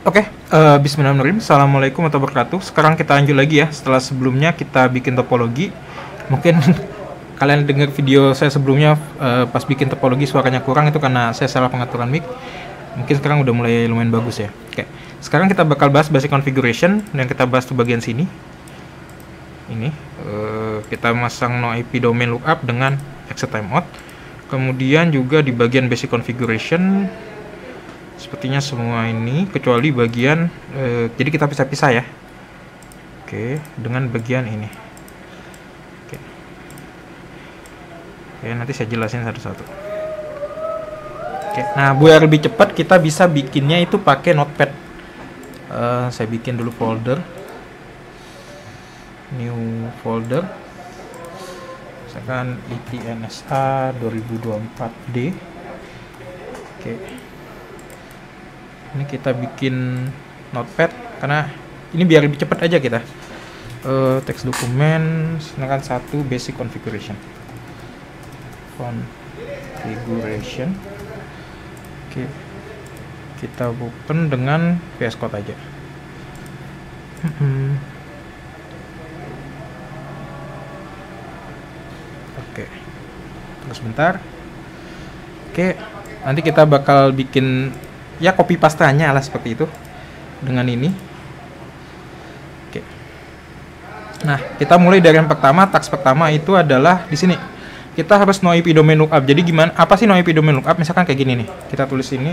Oke, bismillahirrahmanirrahim. Assalamualaikum warahmatullahi wabarakatuh. Sekarang kita lanjut lagi ya. Setelah sebelumnya kita bikin topologi, mungkin kalian dengar video saya sebelumnya pas bikin topologi suaranya kurang, itu karena saya salah pengaturan mic. Mungkin sekarang udah mulai lumayan bagus ya. Oke, sekarang kita bakal bahas basic configuration. Yang kita bahas tuh bagian sini. Ini kita masang no IP domain lookup dengan exit timeout. Kemudian juga di bagian basic configuration, sepertinya semua ini kecuali bagian jadi kita pisah-pisah ya. Oke, dengan bagian ini. Oke. Oke, nanti saya jelasin satu-satu. Oke, nah biar lebih cepat kita bisa bikinnya itu pakai notepad. Saya bikin dulu folder, new folder, misalkan ITNSA 2024D. Oke, ini kita bikin notepad karena ini biar lebih cepat aja kita. Teks dokumen silakan satu basic configuration. Oke, kita open dengan VS Code aja. Oke, tunggu sebentar. Oke, nanti kita bakal bikin ya copy pastanya lah seperti itu dengan ini. Oke. Nah, kita mulai dari yang pertama. Task pertama itu adalah di sini. Kita harus no IP domain lookup. Jadi gimana? Apa sih no IP domain lookup? Misalkan kayak gini nih. Kita tulis ini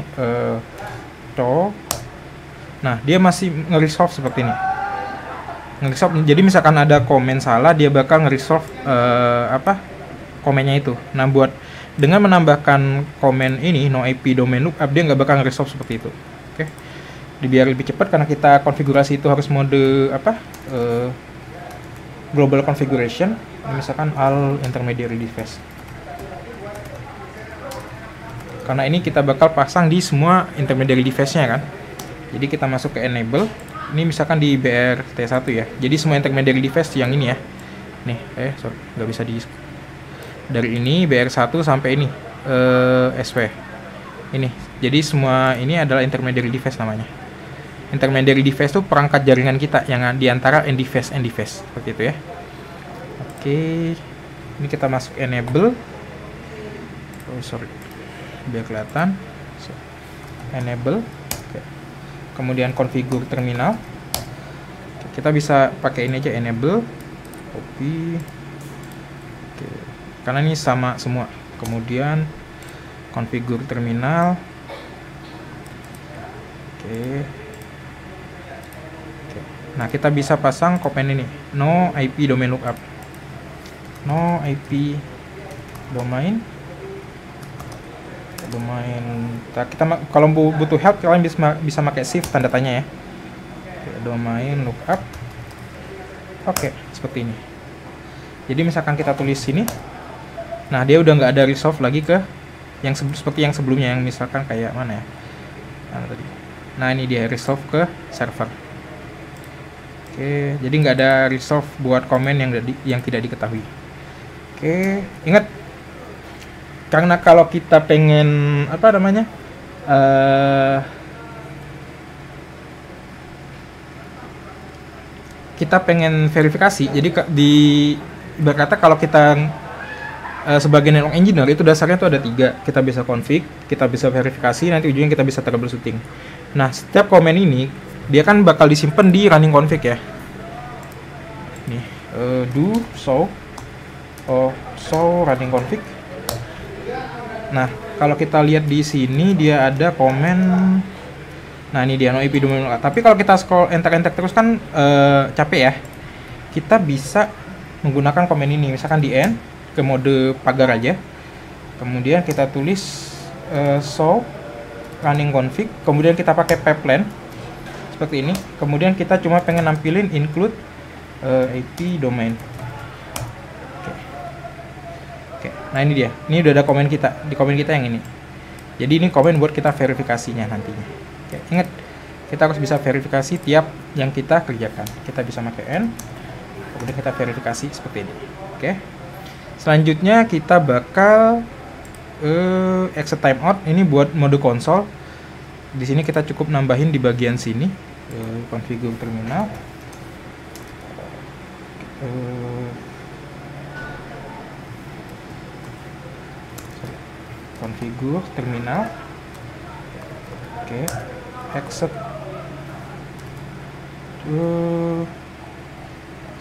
Nah, dia masih nge-resolve seperti ini. Nge-resolve. Jadi misalkan ada komen salah, dia bakal nge-resolve komennya itu. Nah, buat dengan menambahkan komen ini no IP domain lookup, dia nggak bakal nge-resolve seperti itu. Oke. Biar lebih cepat karena kita konfigurasi itu harus mode global configuration, misalkan all intermediary device. Karena ini kita bakal pasang di semua intermediary device-nya kan. Jadi kita masuk ke enable. Ini misalkan di BRT1 ya. Jadi semua intermediary device yang ini ya. Nih, sorry, nggak bisa di dari ini BR1 sampai ini SW. Ini. Jadi semua ini adalah intermediary device namanya. Intermediary device itu perangkat jaringan kita yang diantara end device seperti itu ya. Oke, ini kita masuk enable. Biar kelihatan. Enable. Oke. Kemudian configure terminal. Kita bisa pakai ini aja, enable, copy. Oke. Karena ini sama semua. Kemudian configure terminal. Oke. Nah, kita bisa pasang komen ini, no IP domain lookup. No IP domain. Nah, kita kalau butuh help kalian bisa pakai shift tanda tanya ya. Oke, domain lookup. Oke, seperti ini. Jadi misalkan kita tulis sini, nah dia udah nggak ada resolve lagi ke yang seperti yang sebelumnya, yang misalkan kayak mana ya. Nah, ini dia resolve ke server. Oke, jadi nggak ada resolve buat komen yang tidak diketahui. Oke, ingat, karena kalau kita pengen kita pengen verifikasi, jadi berkata kalau kita sebagai network engineer itu dasarnya tuh ada 3. Kita bisa config, kita bisa verifikasi, nanti ujungnya kita bisa troubleshooting. Nah, setiap komen ini dia kan bakal disimpan di running config ya. Nih, do show running config. Nah, kalau kita lihat di sini dia ada komen. Nah, ini dia no IP domain. Tapi kalau kita scroll enter terus kan capek ya. Kita bisa menggunakan komen ini, misalkan di end ke mode pagar aja. Kemudian kita tulis show running config, kemudian kita pakai pipeline seperti ini. Kemudian kita cuma pengen nampilin include IP domain. Oke. Nah, ini dia. Ini udah ada komen kita. Di komen kita yang ini. Jadi ini komen buat kita verifikasinya nantinya. Oke. Ingat, kita harus bisa verifikasi tiap yang kita kerjakan. Kita bisa pakai N. Kemudian kita verifikasi seperti ini. Oke. Selanjutnya kita bakal exit timeout ini buat mode konsol. Di sini kita cukup nambahin di bagian sini, configure terminal. Configure terminal. Oke, accept.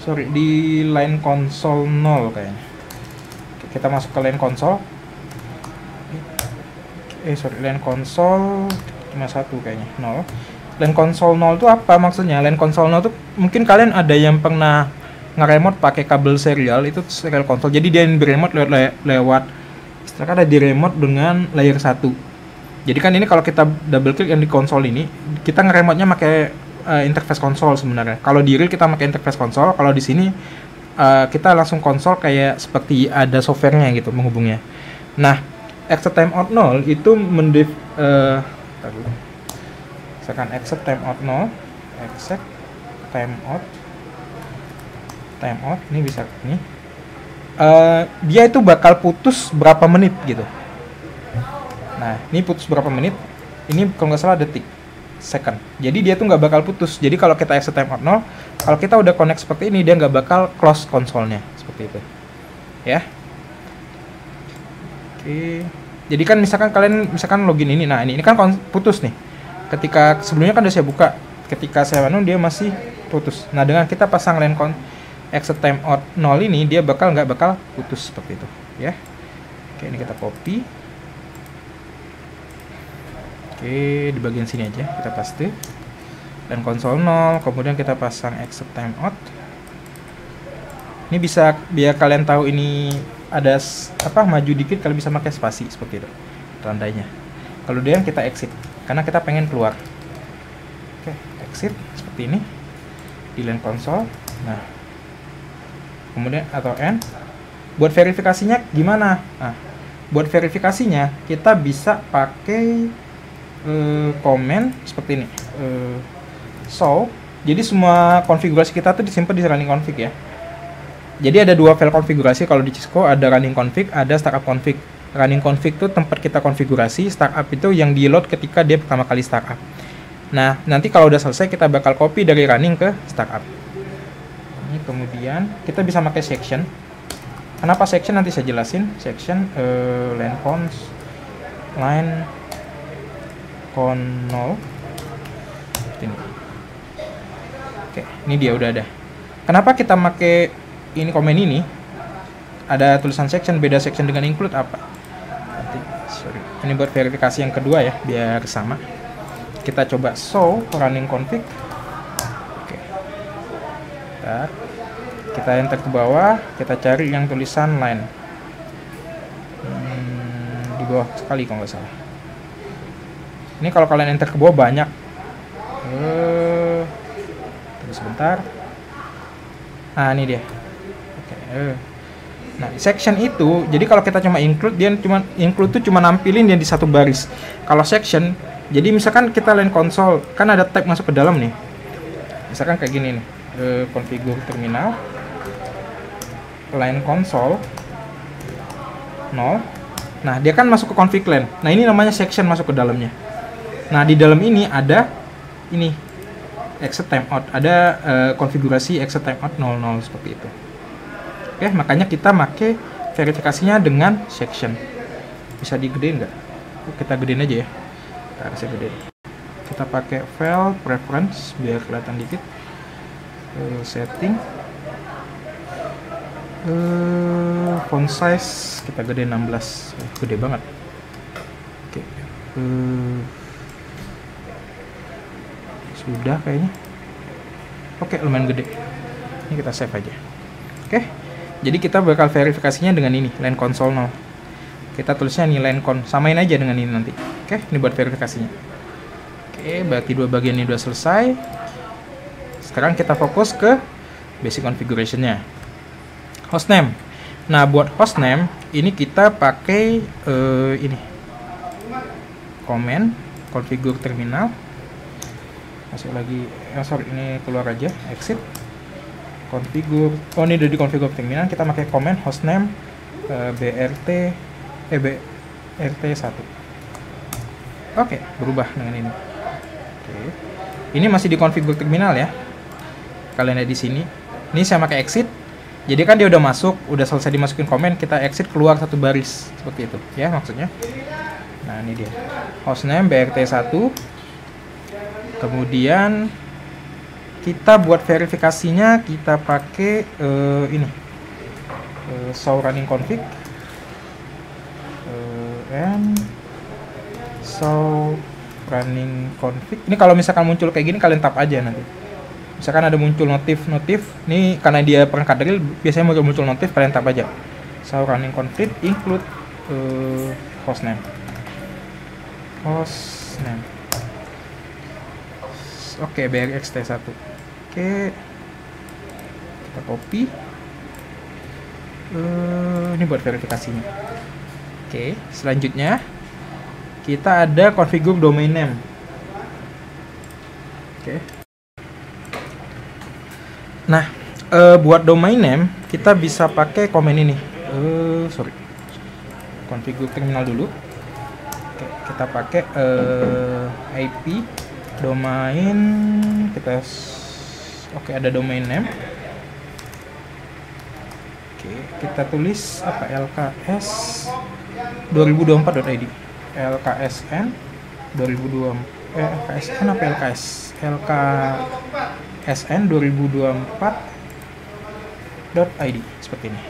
Sorry, di line console 0 kayaknya. Oke, kita masuk ke line console. Line console cuma satu kayaknya, 0. Line console 0 itu apa maksudnya? Line console 0 itu mungkin kalian ada yang pernah nge-remote pakai kabel serial, itu serial console. Jadi dia di remote lewat istilahnya ada di remote dengan layer 1. Jadi kan ini kalau kita double klik yang di konsol ini, kita nge-remote-nya pakai interface konsol sebenarnya. Kalau di real kita pakai interface konsol, kalau di sini kita langsung konsol kayak seperti ada softwarenya gitu menghubungnya. Nah, exit timeout 0 itu misalkan exit timeout 0, exit timeout ini bisa ini. Dia itu bakal putus berapa menit gitu. Nah, ini putus berapa menit? Ini kalau nggak salah detik, second. Jadi dia tuh nggak bakal putus. Jadi kalau kita exit timeout 0, kalau kita udah connect seperti ini, dia nggak bakal close konsolnya seperti itu, ya. Oke. Jadi kan misalkan login ini, nah ini kan putus nih. Ketika sebelumnya kan udah saya buka, ketika saya dia masih putus. Nah, dengan kita pasang line exit timeout 0 ini, dia nggak bakal putus seperti itu, ya. Oke, ini kita copy. Oke, di bagian sini aja kita paste dan console 0, kemudian kita pasang exit timeout. Ini bisa biar kalian tahu ini ada maju dikit, kalian bisa pakai spasi seperti itu tandanya. Kalau dia kita exit karena kita pengen keluar. Oke, exit seperti ini di line console. Nah, kemudian atau end. Buat verifikasinya gimana? Nah, buat verifikasinya kita bisa pakai komen seperti ini, so jadi semua konfigurasi kita tuh disimpan di running config ya. Jadi ada dua file konfigurasi kalau di Cisco, ada running config, ada startup config. Running config itu tempat kita konfigurasi, startup itu yang di load ketika dia pertama kali startup. Nah, nanti kalau udah selesai kita bakal copy dari running ke startup. Ini kemudian kita bisa pakai section. Kenapa section nanti saya jelasin. Section line cons line con 0 ini. Oke, ini dia udah ada. Kenapa kita pakai ini komen ini? Ada tulisan section, beda section dengan include apa? Nanti, ini buat verifikasi yang kedua ya, biar sama. Kita coba show running config. Oke. Kita enter ke bawah, kita cari yang tulisan line. Di bawah sekali kalau nggak salah. Ini kalau kalian enter ke bawah banyak. Tunggu sebentar. Nah, ini dia. Oke. Nah, section itu, jadi kalau kita cuma include, dia include tuh cuma nampilin dia di satu baris. Kalau section, jadi misalkan kita line console, kan ada tab masuk ke dalam nih. Misalkan kayak gini nih. Configure terminal, line console 0. Nah, dia kan masuk ke config line. Nah, ini namanya section masuk ke dalamnya. Nah, di dalam ini ada ini exit timeout, ada konfigurasi exit timeout 00 seperti itu. Oke, makanya kita pakai verifikasinya dengan section. Bisa digedein nggak? Kita gedein aja ya. Kita kasih gedein. Kita pakai file preference biar kelihatan dikit. Setting. Font size kita gedein 16. Gede banget. Oke. Sudah kayaknya. Oke, lumayan gede. Ini kita save aja. Oke. Jadi kita bakal verifikasinya dengan ini, line console 0. Kita tulisnya nih line con, samain aja dengan ini nanti. Oke, ini buat verifikasinya. Oke, berarti dua bagian ini udah selesai. Sekarang kita fokus ke basic configuration-nya. Hostname. Nah, buat hostname ini kita pakai ini. Command configure terminal. Masuk lagi, sorry, ini keluar aja, exit, configure. Oh, ini udah di configure terminal. Kita pakai command hostname BRT 1. Oke, berubah dengan ini. Oke. Ini masih di konfigur terminal ya. Kalian lihat di sini. Ini saya pakai exit. Jadi kan dia udah masuk, udah selesai dimasukin komen, kita exit keluar satu baris seperti itu ya maksudnya. Nah, ini dia. Hostname BRT1. Kemudian kita buat verifikasinya kita pakai ini. Show running config and show running config. Ini kalau misalkan muncul kayak gini kalian tap aja nanti. Misalkan ada muncul notif, ini karena dia perangkat real biasanya muncul notif, kalian tap aja. So running config include hostname. Oke, BRXT1. Oke. Kita copy. Ini buat verifikasinya. Oke, selanjutnya kita ada configure domain name. Oke. Nah, buat domain name kita bisa pakai komen ini. Configure terminal dulu. Oke, kita pakai IP domain ada domain name. Oke, kita tulis apa? LKS 2024.id. LKSN 2024 LKSN apa LKS? LKSN 2024.id seperti ini.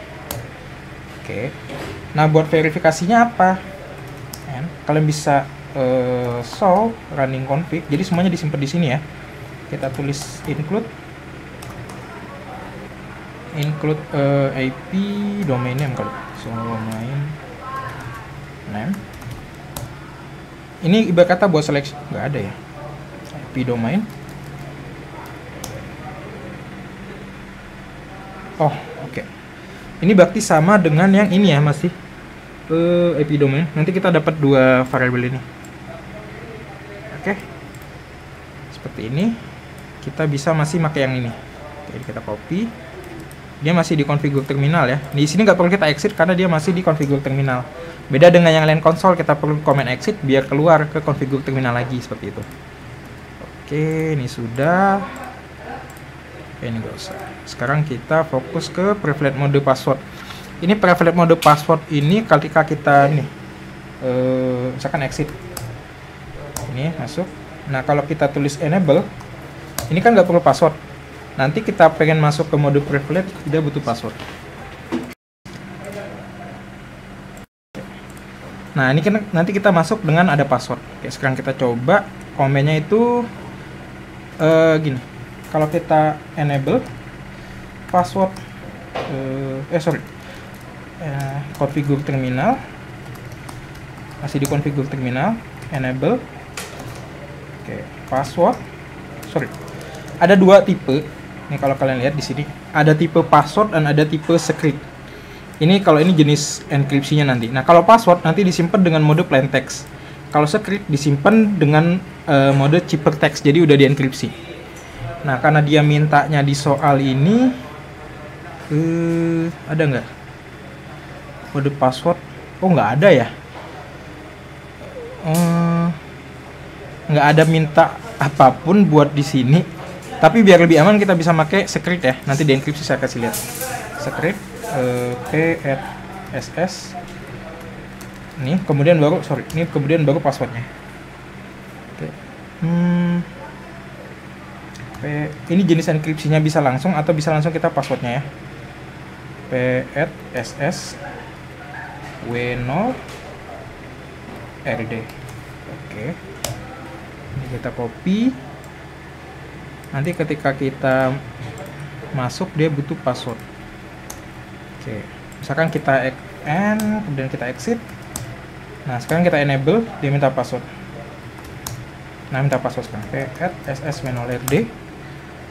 Oke. Nah, buat verifikasinya apa? Kalian bisa show running config. Jadi semuanya disimpan di sini ya. Kita tulis include IP domain name kali. So domain name. Ini ibarat kata buat seleksi nggak ada ya. IP domain. Oh, oke. Ini berarti sama dengan yang ini ya, masih IP domain. Nanti kita dapat dua variabel ini. Oke. Seperti ini. Kita bisa masih pakai yang ini. Jadi kita copy. Dia masih di konfigur terminal ya. Di sini nggak perlu kita exit karena dia masih di konfigur terminal. Beda dengan yang lain konsol, kita perlu comment exit biar keluar ke konfigur terminal lagi seperti itu. Oke, ini sudah. Oke, ini nggak usah. Sekarang kita fokus ke preferred mode password. Ini preferred mode password ini ketika kita ini misalkan exit. Ini masuk. Nah, kalau kita tulis enable, ini kan nggak perlu password. Nanti kita pengen masuk ke mode preferred, tidak butuh password. Nah, ini kan nanti kita masuk dengan ada password. Oke, sekarang kita coba komennya itu gini. Kalau kita enable password configure terminal, masih di configure terminal, enable. Oke, password. Ada dua tipe. Nih kalau kalian lihat di sini, ada tipe password dan ada tipe script. Ini kalau ini jenis enkripsinya nanti. Nah, kalau password nanti disimpan dengan mode plain text. Kalau script disimpan dengan mode ciphertext. Jadi udah dienkripsi. Nah, karena dia mintanya di soal ini ada nggak mode password? Oh, nggak ada ya. Nggak ada minta apapun buat di sini. Tapi biar lebih aman kita bisa pakai script ya. Nanti di enkripsi saya kasih lihat. Script p@ss. Ini kemudian baru ini kemudian baru passwordnya. Oke. Ini jenis enkripsinya bisa langsung atau bisa langsung kita passwordnya ya. p@ss w0 rd. Oke. Ini kita copy. Nanti ketika kita masuk dia butuh password. Oke, misalkan kita kemudian kita exit. Nah, sekarang kita enable, dia minta password. Nah, minta password sekarang p@ss-rd.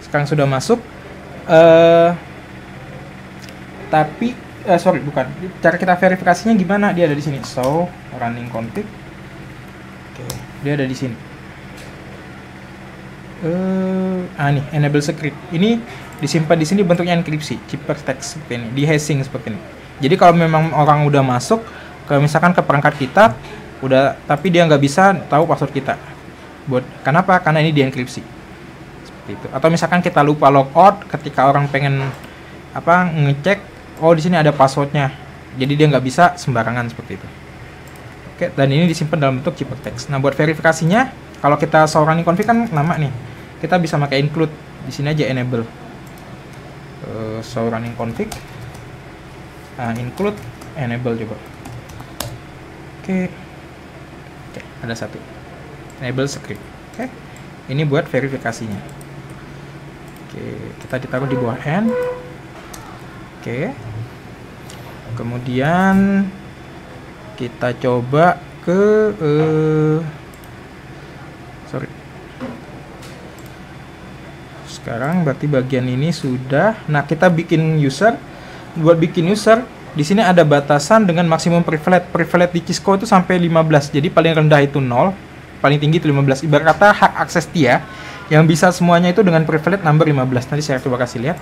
Sekarang sudah masuk. Tapi bukan. Cara kita verifikasinya gimana? Dia ada di sini. So, running config. Oke, dia ada di sini. Nih enable script ini disimpan di sini bentuknya enkripsi ciphertext seperti ini, di hashing seperti ini. Jadi kalau memang orang udah masuk ke misalkan ke perangkat kita, udah, tapi dia nggak bisa tahu password kita. Kenapa? Karena ini dienkripsi seperti itu. Atau misalkan kita lupa logout ketika orang pengen ngecek, oh di sini ada passwordnya, jadi dia nggak bisa sembarangan seperti itu. Oke, dan ini disimpan dalam bentuk ciphertext. Nah, buat verifikasinya, kalau kita show running config kan lama nih, kita bisa pakai include. Di sini aja enable show running config, include enable coba. Oke, ada satu enable script. Oke, ini buat verifikasinya. Oke, kita ditaruh di bawah n. Oke, kemudian kita coba ke sekarang berarti bagian ini sudah. Nah, kita bikin user. Buat bikin user, di sini ada batasan dengan maksimum privilege. Privilege di Cisco itu sampai 15. Jadi paling rendah itu 0, paling tinggi itu 15. Ibarat kata hak akses dia yang bisa semuanya itu dengan privilege number 15. Nanti saya coba kasih lihat.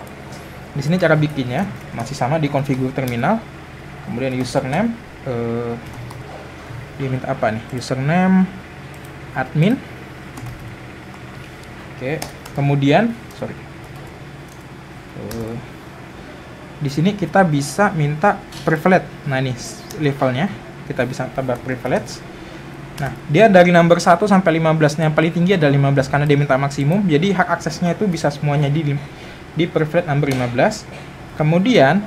Di sini cara bikinnya masih sama, di configure terminal. Kemudian username, dia minta apa nih? Username admin. Oke, kemudian di sini kita bisa minta privilege. Nah, ini levelnya kita bisa tambah privilege. Nah, dia dari number 1 sampai 15. Yang paling tinggi adalah 15 karena dia minta maksimum. Jadi hak aksesnya itu bisa semuanya di privilege number 15. Kemudian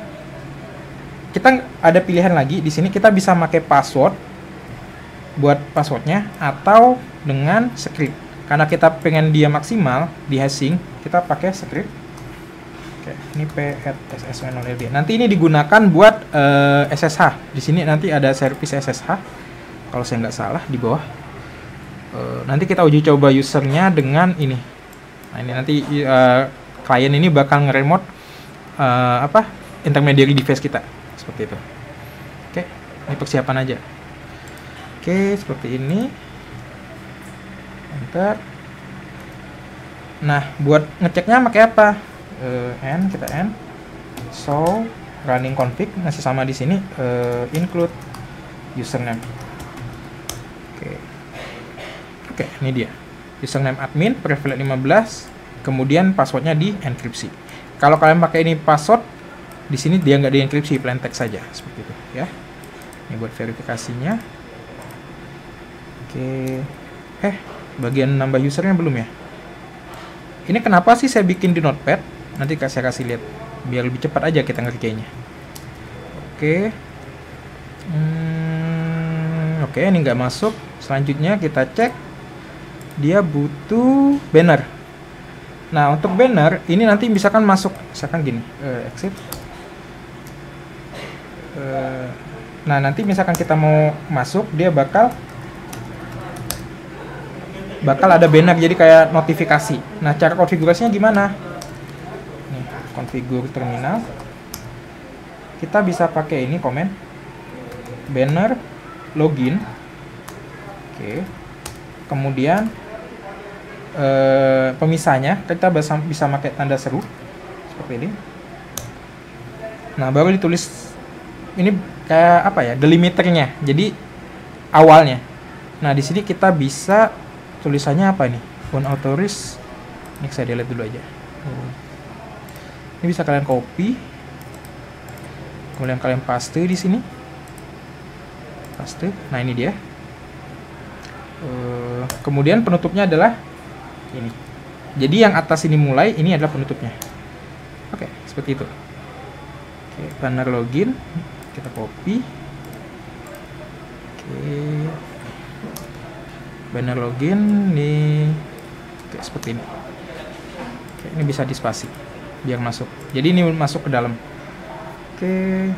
kita ada pilihan lagi di sini, kita bisa pakai password buat passwordnya atau dengan script. Karena kita pengen dia maksimal di hashing, kita pakai script. Oke, ini p@sswnld. Nanti ini digunakan buat SSH. Di sini nanti ada service SSH. Kalau saya nggak salah di bawah. Nanti kita uji coba usernya dengan ini. Nah, ini nanti klien ini bakal nge-remote intermediary device kita seperti itu. Oke, ini persiapan aja. Oke, seperti ini. Enter. Nah, buat ngeceknya pakai apa? Kita n show running config, masih sama di sini, include username. Oke, ini dia. Username admin, privilege 15, kemudian passwordnya di enkripsi. Kalau kalian pakai ini password, di sini dia nggak dienkripsi, plain text saja seperti itu ya. Ini buat verifikasinya. Oke. Bagian nambah usernya belum ya? Ini kenapa sih saya bikin di Notepad? Nanti saya kasih lihat biar lebih cepat aja kita ngerjainnya. Oke. Oke, ini nggak masuk. Selanjutnya kita cek. Dia butuh banner. Nah, untuk banner ini nanti misalkan masuk, misalkan gini, exit. Nah, nanti misalkan kita mau masuk, dia bakal ada banner, jadi kayak notifikasi. Nah, cara konfigurasinya gimana? Nih, configure terminal. Kita bisa pakai ini komen banner login. Oke. Kemudian pemisahnya kita bisa pakai tanda seru seperti ini. Nah, baru ditulis ini kayak apa ya, delimiternya. Jadi awalnya. Nah, di sini kita bisa tulisannya apa nih? Unauthorize. Ini saya delete dulu aja. Ini bisa kalian copy. Kemudian kalian paste di sini. Paste. Nah, ini dia. Kemudian penutupnya adalah ini. Jadi yang atas ini mulai, ini adalah penutupnya. Oke, seperti itu. Oke, banner login kita copy. Oke. Banner login nih, oke, seperti ini. Oke, ini bisa dispasi biar masuk. Jadi ini masuk ke dalam. Oke.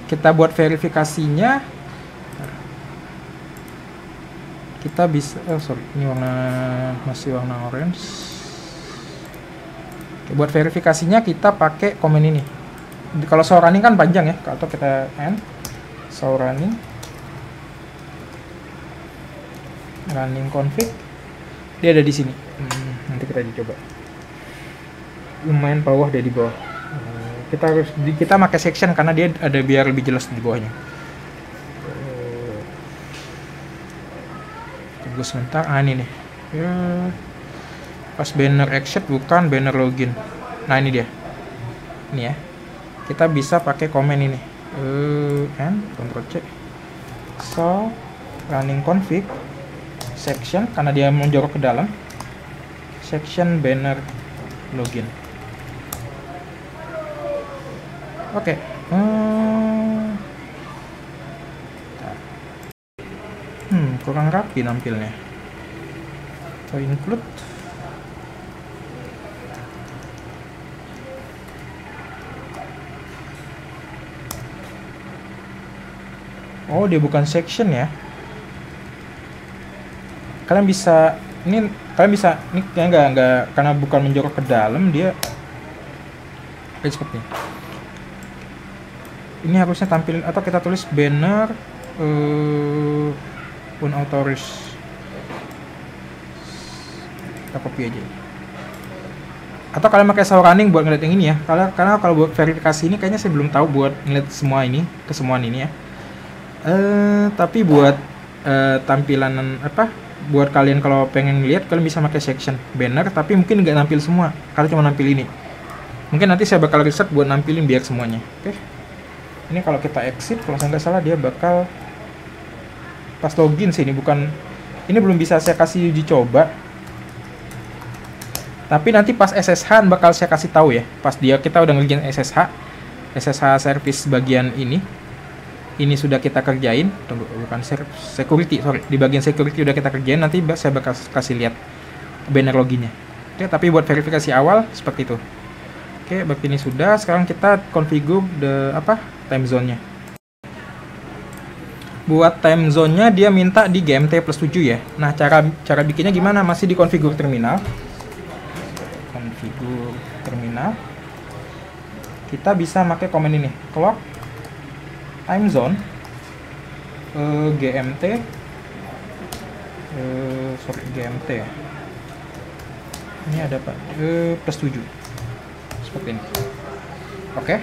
Kita buat verifikasinya. Kita bisa, ini masih warna orange. Oke, buat verifikasinya kita pakai komen ini. Kalau show running kan panjang ya, atau kita n show running config, dia ada di sini. Nanti kita dicoba. Lumayan bawah, dia di bawah. kita pakai section karena dia ada biar lebih jelas di bawahnya. Tunggu sebentar. Ini nih ya, pas banner exit bukan banner login. Nah ini dia, ini ya, kita bisa pakai komen ini, and Ctrl C, so running config section karena dia menjorok ke dalam section banner login. Oke. Kurang rapi nampilnya. So include. Oh, dia bukan section ya. Kalian bisa ini ya enggak karena bukan menjorok ke dalam, dia kayak seperti ini. Ini harusnya tampil atau kita tulis banner unauthorize. Kita copy aja. Atau kalian pakai show running buat ngeliat yang ini ya. Karena kalau buat verifikasi ini kayaknya saya belum tahu buat ngeliat semua ini, kesemuaan ini ya. Tapi buat tampilan buat kalian kalau pengen lihat, kalian bisa pakai section banner, tapi mungkin nggak nampil semua. Kalian cuma nampil ini. Mungkin nanti saya bakal riset buat nampilin biar semuanya. Oke. Ini kalau kita exit, kalau saya nggak salah dia bakal pas login sih, ini belum bisa saya kasih uji coba. Tapi nanti pas SSH bakal saya kasih tahu ya. Pas kita udah ngerjain SSH service bagian ini sudah kita kerjain. Tunggu, bukan security, sorry. Di bagian security udah kita kerjain, nanti saya bakal kasih lihat banner loginnya. Oke, tapi buat verifikasi awal seperti itu. Oke, berarti ini sudah. Sekarang kita configure time zone-nya. Buat time zone-nya dia minta di GMT+7 ya. Nah, cara bikinnya gimana? Masih di configure terminal. Configure terminal. Kita bisa pakai komen ini, clock time zone GMT GMT ya. Ini ada Pak +7 seperti ini. Oke,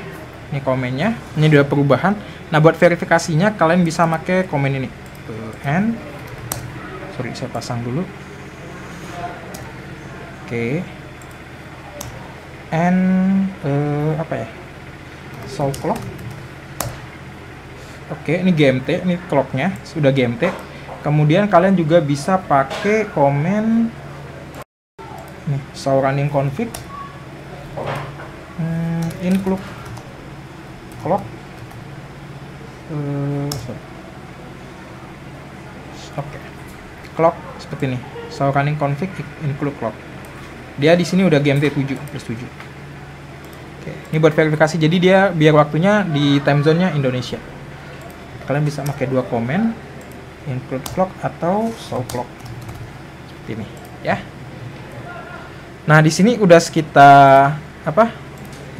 ini komennya, ini udah perubahan. Nah, buat verifikasinya kalian bisa pakai komen ini, and saya pasang dulu. Oke, and show clock. Oke, ini GMT, ini clocknya sudah GMT. Kemudian kalian juga bisa pakai komen nih, show running config include clock. Oke, clock seperti ini, show running config include clock. Dia di sini udah GMT +7. Oke, ini buat verifikasi, jadi dia biar waktunya di time zone-nya Indonesia. Kalian bisa pakai dua komen, include clock atau show clock seperti ini ya. Nah, di sini udah sekitar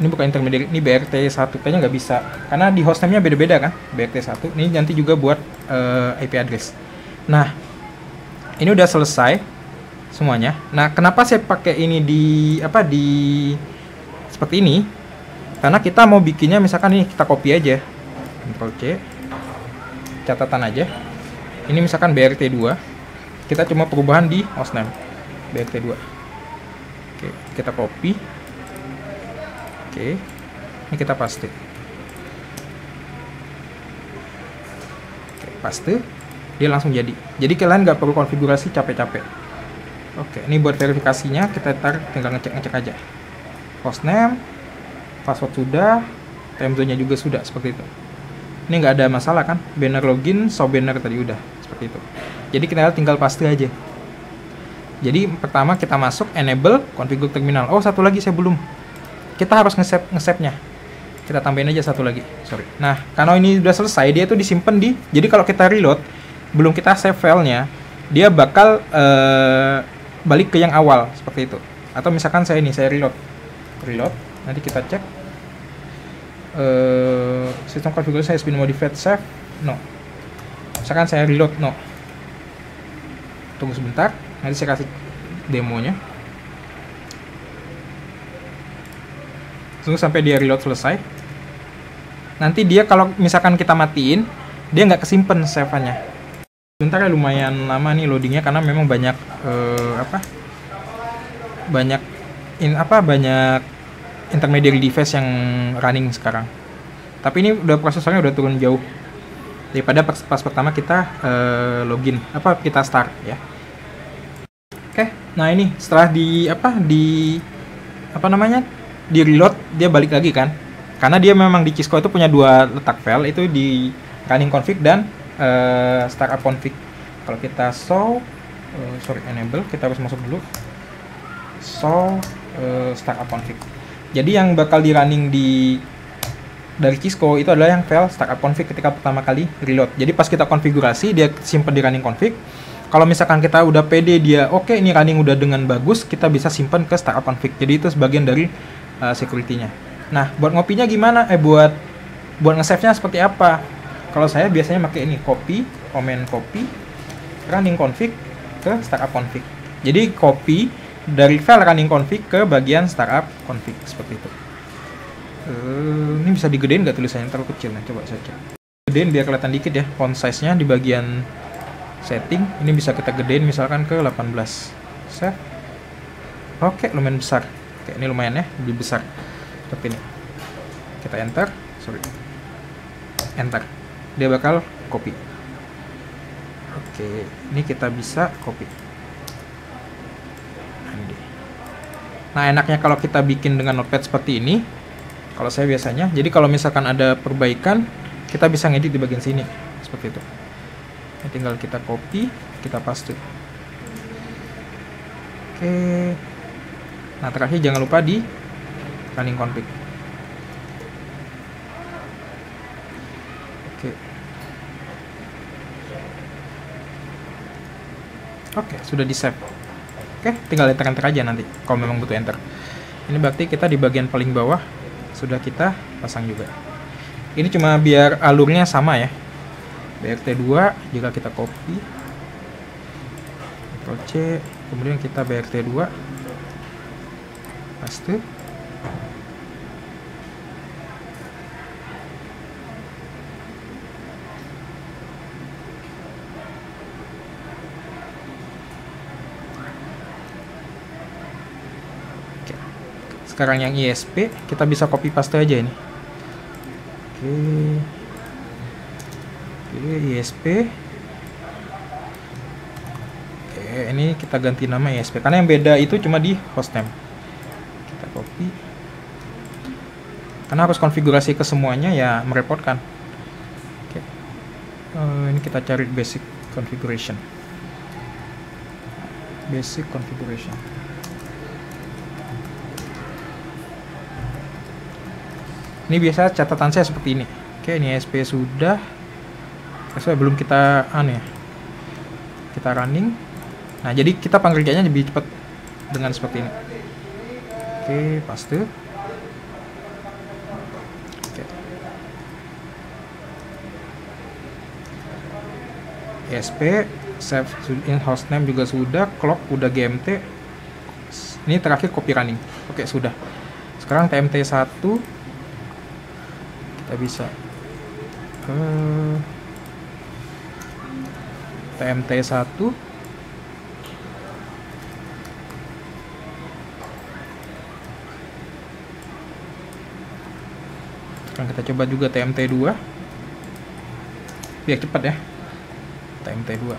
ini bukan intermediate, ini BRT1, kayaknya nggak bisa karena di hostname-nya beda-beda kan. BRT1 ini nanti juga buat IP address. Nah, ini udah selesai semuanya. Nah, kenapa saya pakai ini di seperti ini? Karena kita mau bikinnya misalkan ini kita copy aja, Ctrl C, catatan aja. Ini misalkan BRT2, kita cuma perubahan di hostname BRT2. Oke, kita copy. Oke, ini kita paste. Oke, paste, dia langsung jadi. Jadi kalian nggak perlu konfigurasi capek-capek. Oke, ini buat verifikasinya kita tinggal ngecek aja. Hostname, password sudah, time zone-nya juga sudah, seperti itu. Ini nggak ada masalah kan? Banner login, show banner tadi udah seperti itu. Jadi kita tinggal paste aja. Jadi pertama kita masuk enable configure terminal. Oh, satu lagi saya belum. Kita harus nge-save-nya. Kita tambahin aja satu lagi. Sorry. Nah, karena ini udah selesai, dia tuh disimpan di. Jadi kalau kita reload, belum kita save filenya, dia bakal balik ke yang awal seperti itu. Atau misalkan saya reload. Nanti kita cek. System configuration has been modified, save. No. Misalkan saya reload, no. Tunggu sebentar. Nanti saya kasih demonya. Tunggu sampai dia reload selesai. Nanti dia kalau misalkan kita matiin, dia nggak kesimpan save-nya. Sebentar ya, lumayan lama nih loadingnya karena memang banyak banyak intermediary device yang running sekarang. Tapi ini udah prosesornya udah turun jauh daripada pas pertama kita login kita start ya. Oke, nah ini setelah di reload dia balik lagi kan, karena dia memang di Cisco itu punya dua letak file, itu di running config dan startup config. Kalau kita enable, kita harus masuk dulu startup config. Jadi yang bakal di running dari Cisco itu adalah yang file startup config ketika pertama kali reload. Jadi pas kita konfigurasi dia simpan di running config. Kalau misalkan kita udah pede dia oke, ini running udah dengan bagus, kita bisa simpan ke startup config. Jadi itu sebagian dari security-nya. Nah, buat ngopinya gimana? Buat nge-save-nya seperti apa? Kalau saya biasanya pakai ini, command copy running config ke startup config. Jadi copy dari file running config ke bagian startup config seperti itu. Ini bisa digedein nggak tulisannya, terlalu kecil nih, coba saya cek. Gedein biar kelihatan dikit ya, font size-nya di bagian setting. Ini bisa kita gedein misalkan ke 18. Save. Oke, lumayan besar. Oke, ini lumayan ya, lebih besar. Seperti ini. Kita enter. Dia bakal copy. Oke, ini kita bisa copy. Nah, enaknya kalau kita bikin dengan notepad seperti ini, kalau saya biasanya, jadi kalau misalkan ada perbaikan, kita bisa ngedit di bagian sini. Seperti itu. Ini tinggal kita copy, kita paste. Oke. Nah, terakhir jangan lupa di running config. Oke, sudah di save. Oke, tinggal enter aja nanti kalau memang butuh enter. Ini berarti kita di bagian paling bawah sudah kita pasang juga. Ini cuma biar alurnya sama ya. BRT2 jika kita copy, Ctrl C, kemudian kita BRT2 paste. Sekarang yang ISP kita bisa copy paste aja ini. Oke, ISP. Oke, ini kita ganti nama ISP karena yang beda itu cuma di hostname. Kita copy. Karena harus konfigurasi ke semuanya ya merepotkan. Oke. Ini kita cari basic configuration. Basic configuration. Ini biasa catatan saya seperti ini. Oke, ini ISP sudah. Belum kita kita running. Nah, jadi kita pengerjaannya lebih cepat dengan seperti ini. Oke, paste. Oke. ISP, save in hostname juga sudah, clock udah GMT. Ini terakhir copy running. Oke, sudah. Sekarang TMT1 kita bisa TMT1 sekarang kita coba juga TMT2 biar cepat ya. TMT2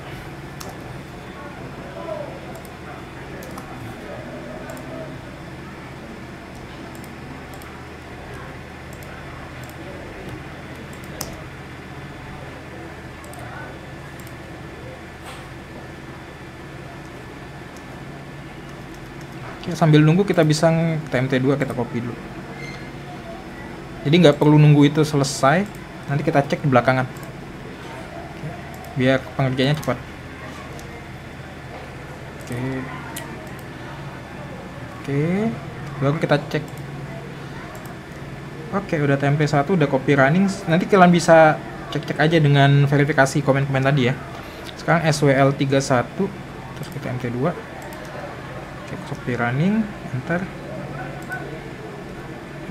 Oke, sambil nunggu kita bisa TMT2 kita copy dulu. Jadi nggak perlu nunggu itu selesai, nanti kita cek di belakangan. Oke, biar pengerjaannya cepat. Oke, baru kita cek. Oke, udah TMT1, udah copy running. Nanti kalian bisa cek-cek aja dengan verifikasi komen-komen tadi ya. Sekarang SWL31, terus kita TMT2. Copy running, enter.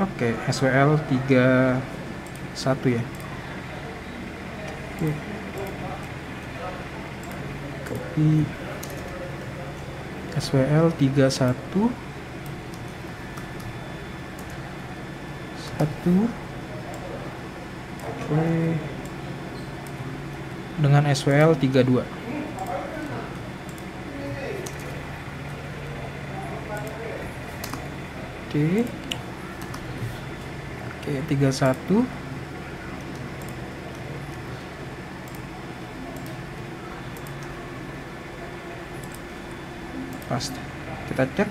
Oke, SWL 31 ya. Oke. Copy SWL 31 Oke. Dengan SWL 32. Oke. Oke, 31. Pas. Kita cek.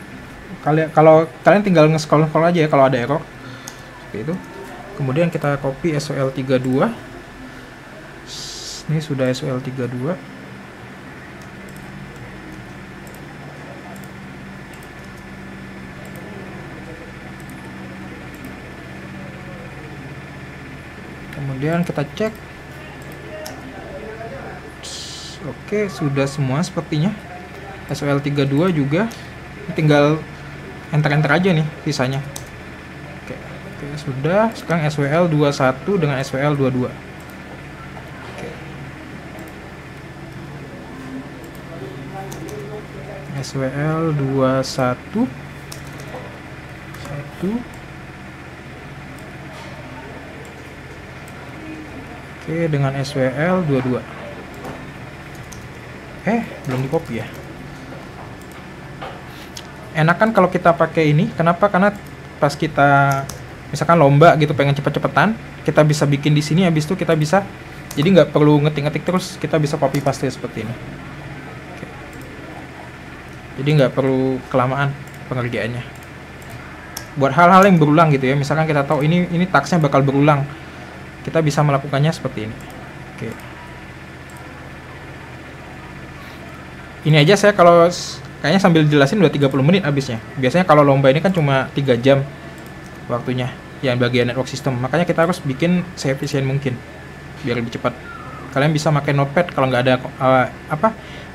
Kalau kalian tinggal nge-scroll aja ya kalau ada error. Seperti itu. Kemudian kita copy SWL 32. Ini sudah SWL 32. Kemudian kita cek. Oke, sudah semua sepertinya. SWL 32 juga. Tinggal enter-enter aja nih sisanya. Oke, sudah. Sekarang SWL 21 dengan SWL 22. Oke. SWL 21 1. Oke, dengan SWL 22. Belum di copy ya. Enakan kalau kita pakai ini. Kenapa? Karena pas kita misalkan lomba gitu pengen cepet-cepetan, kita bisa bikin di sini, habis itu kita bisa, jadi nggak perlu ngetik-ngetik terus, kita bisa copy paste seperti ini. Oke. Jadi nggak perlu kelamaan pengerjaannya. Buat hal-hal yang berulang gitu ya, misalkan kita tahu ini tasknya bakal berulang, kita bisa melakukannya seperti ini. Oke. Ini aja saya kalau kayaknya sambil jelasin udah 30 menit habisnya. Biasanya kalau lomba ini kan cuma 3 jam waktunya yang bagian network system. Makanya kita harus bikin seefisien mungkin biar lebih cepat. Kalian bisa pakai notepad kalau nggak ada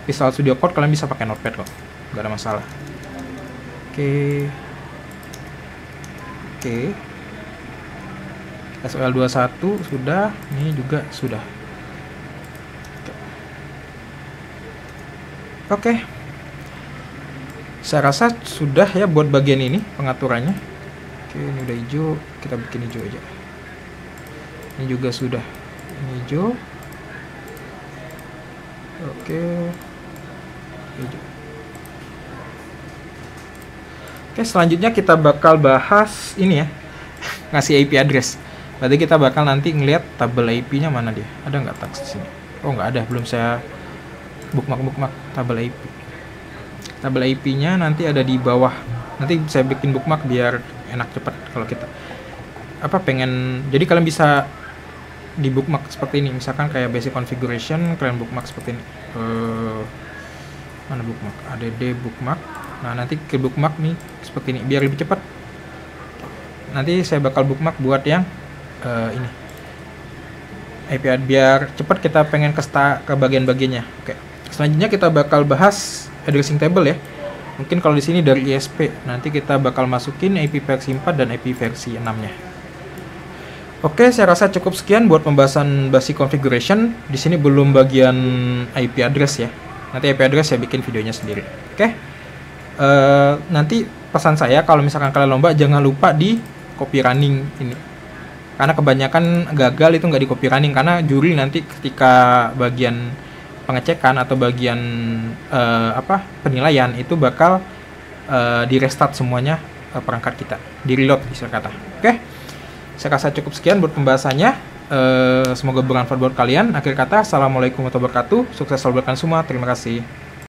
Visual Studio Code, kalian bisa pakai notepad kok. Nggak ada masalah. Oke. SWL 21 sudah, ini juga sudah. Oke. Saya rasa sudah ya buat bagian ini pengaturannya. Oke, ini udah hijau, kita bikin hijau aja. Ini juga sudah. Ini hijau. Oke. Hijau. Oke, selanjutnya kita bakal bahas ini ya. Ngasih IP address. Berarti kita bakal nanti ngelihat tabel IP-nya mana dia. Ada nggak tax di sini? Oh, nggak ada, belum saya bookmark tabel IP. Tabel IP-nya nanti ada di bawah. Nanti saya bikin bookmark biar enak cepat kalau kita pengen. Jadi kalian bisa di bookmark seperti ini. Misalkan kayak basic configuration, kalian bookmark seperti ini. Mana bookmark? Add bookmark. Nah, nanti ke bookmark nih seperti ini biar lebih cepat. Nanti saya bakal bookmark buat yang ini. IP biar cepat kita pengen ke bagian-bagiannya. Oke. Selanjutnya kita bakal bahas addressing table ya. Mungkin kalau di sini dari ISP, nanti kita bakal masukin IP versi 4 dan IP versi 6-nya. Oke, saya rasa cukup sekian buat pembahasan basic configuration. Di sini belum bagian IP address ya. Nanti IP address saya bikin videonya sendiri. Oke. Nanti pesan saya kalau misalkan kalian lomba jangan lupa di copy running ini. Karena kebanyakan gagal itu nggak di copy running karena juri nanti ketika bagian pengecekan atau bagian penilaian itu bakal di restart semuanya perangkat kita, di reload istilah kata. Oke, saya rasa cukup sekian buat pembahasannya. Semoga bermanfaat buat kalian. Akhir kata, assalamualaikum warahmatullahi wabarakatuh. Sukses selalu semua. Terima kasih.